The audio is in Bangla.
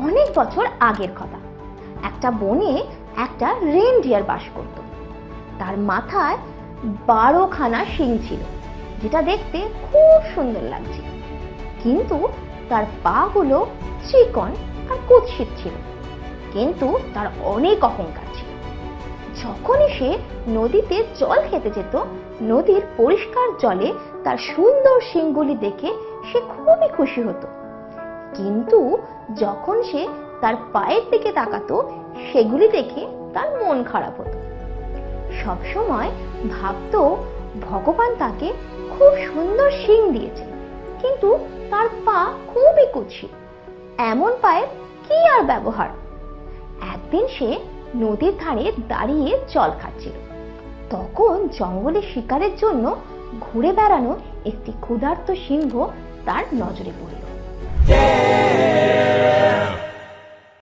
অনেক বছর আগের কথা। একটা বনে একটা রেনডিয়ার বাস করত। তার মাথায় 12খানা শিং ছিল, যেটা দেখতে খুব সুন্দর লাগছে। কিন্তু তার পাগুলো চিকন আর কুৎসিত ছিল, কিন্তু তার অনেক অহংকার ছিল। যখনই সে নদীতে জল খেতে যেত, নদীর পরিষ্কার জলে তার সুন্দর শিংগুলি দেখে সে খুবই খুশি হতো। কিন্তু যখন সে তার পায়ের দিকে তাকাতো, সেগুলি দেখে তার মন খারাপ হতো। সবসময় ভাবতো ভগবান তাকে খুব সুন্দর শিং দিয়েছে, কিন্তু তার পা খুবই কুৎসিত, এমন পায়ের কি আর ব্যবহার। একদিন সে নদীর ধারে দাঁড়িয়ে জল খাচ্ছিল। তখন জঙ্গলে শিকারের জন্য ঘুরে বেড়ানো একটি ক্ষুধার্ত সিংহ তার নজরে পড়ল।